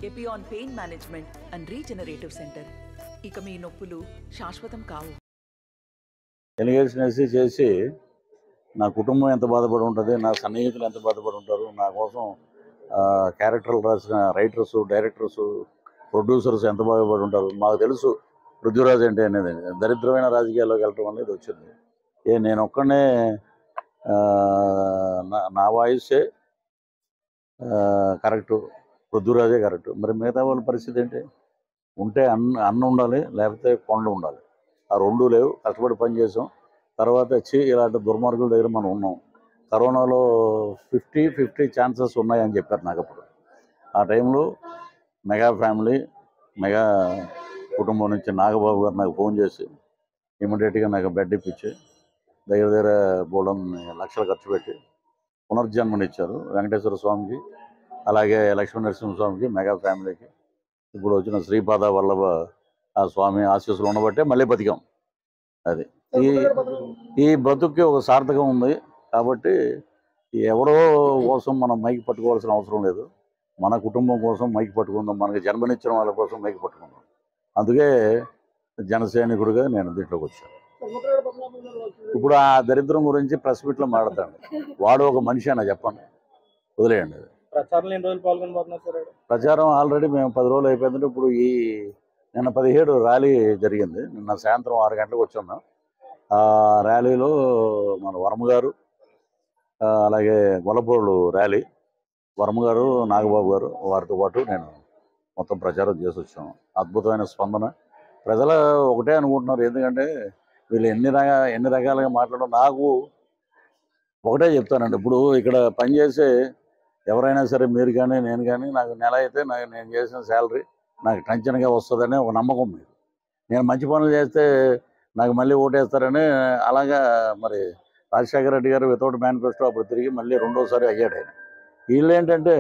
Epione pain management and regenerative centre. ఇక మీ నొప్పులు శాశ్వతం కావు. ఎలిగేషన్ చేసి నా కుటుంబం ఎంత బాధపడి ఉంటుంది, నా సన్నిహితులు ఎంత బాధపడి ఉంటారు, నా కోసం క్యారెక్టర్లు రాసిన రైటర్స్, డైరెక్టర్స్, ప్రొడ్యూసర్స్ ఎంత బాధపడి ఉంటారు. మాకు తెలుసు పృథ్వీరాజ్ అంటే అనేది దరిద్రమైన రాజకీయాల్లోకి వెళ్ళటం అనేది వచ్చింది. నేను ఒక్కనే నా వాయిసే కరెక్టు, పృథ్వీరాజే కరెక్టు. మరి మిగతా వాళ్ళ పరిస్థితి ఏంటి? ఉంటే అన్న ఉండాలి, లేకపోతే కొండ ఉండాలి. ఆ రెండూ లేవు. కష్టపడి పని చేసాం. తర్వాత వచ్చి ఇలాంటి దుర్మార్గుల దగ్గర మనం ఉన్నాం. కరోనాలో 50-50 ఛాన్సెస్ ఉన్నాయని చెప్పారు నాకు అప్పుడు. ఆ టైంలో మెగా ఫ్యామిలీ, మెగా కుటుంబం నుంచి నాగబాబు గారు నాకు ఫోన్ చేసి ఇమీడియట్గా నాకు బెడ్ ఇప్పించి దగ్గర బోల్డన్ని లక్షలు ఖర్చు పెట్టి పునర్జన్మనిచ్చారు వెంకటేశ్వర స్వామికి, అలాగే లక్ష్మీ నరసింహస్వామికి, మెగా ఫ్యామిలీకి. ఇప్పుడు వచ్చిన శ్రీపాద వల్లభ ఆ స్వామి ఆశీస్సులు ఉండబట్టే మళ్ళీ బతికాం. అది ఈ బతుక్కి ఒక సార్థకం ఉంది. కాబట్టి ఎవరో కోసం మనం మైకి పట్టుకోవాల్సిన అవసరం లేదు. మన కుటుంబం కోసం మైకి పట్టుకుందాం, మనకి జన్మనిచ్చిన వాళ్ళ కోసం మైకి పట్టుకుందాం. అందుకే జనసైనికుడిగా నేను దీంట్లోకి వచ్చాను. ఇప్పుడు ఆ దరిద్రం గురించి ప్రెస్ మీట్లో మాట్లాడతాను. వాడు ఒక మనిషి అన్న చెప్పండి, వదిలేయండి. ప్రచారం ఆల్రెడీ మేము 10 రోజులు అయిపోయిందంటే ఇప్పుడు నిన్న 17 ర్యాలీ జరిగింది. నిన్న సాయంత్రం 6 గంటలకు వచ్చాం మేము. ఆ ర్యాలీలో మన వర్మ గారు, అలాగే గొల్లపూర్లు ర్యాలీ, వర్మ గారు, నాగబాబు గారు, వారితో పాటు నేను మొత్తం ప్రచారం చేసి వచ్చాము. అద్భుతమైన స్పందన. ప్రజలు ఒకటే అనుకుంటున్నారు, ఎందుకంటే వీళ్ళు ఎన్ని రకాలుగా మాట్లాడడం. నాకు ఒకటే చెప్తానండి, ఇప్పుడు ఇక్కడ పనిచేసే ఎవరైనా సరే, మీరు కానీ నేను కానీ, నాకు నెల అయితే నేను చేసిన శాలరీ నాకు టెన్షన్గా వస్తుందనే ఒక నమ్మకం మీరు. నేను మంచి పనులు చేస్తే నాకు మళ్ళీ ఓటేస్తారని. అలాగా మరి రాజశేఖర రెడ్డి గారు వితౌట్ మేనిఫెస్టో అప్పుడు తిరిగి మళ్ళీ రెండోసారి అయ్యాడు ఆయన. వీళ్ళు ఏంటంటే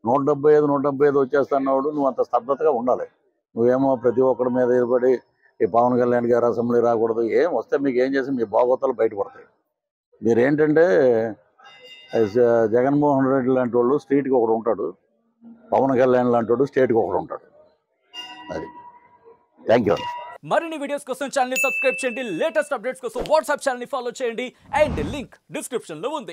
175 వచ్చేస్తున్నాడు, నువ్వు అంత స్తబ్దతగా ఉండాలి. నువ్వేమో ప్రతి ఒక్కడి మీద ఎదురుపడి ఈ పవన్ కళ్యాణ్ గారు అసెంబ్లీ రాకూడదు, ఏం వస్తే మీకు ఏం చేసి మీ బాగోతాలు బయటపడతాయి. మీరేంటంటే జగన్మోహన్ రెడ్డి లాంటి వాళ్ళు స్ట్రీట్కి ఒకడు ఉంటాడు, పవన్ కళ్యాణ్ లాంటి వాడు స్టేట్కి ఒకడు ఉంటాడు. అది. Thank you. మరిన్ని వీడియోస్ కోసం ఛానల్ ని సబ్స్క్రైబ్ చేయండి. లేటెస్ట్ అప్డేట్స్ కోసం వాట్సాప్ ఛానల్ ని ఫాలో చేయండి. అండ్ లింక్ డిస్క్రిప్షన్ లో ఉంది.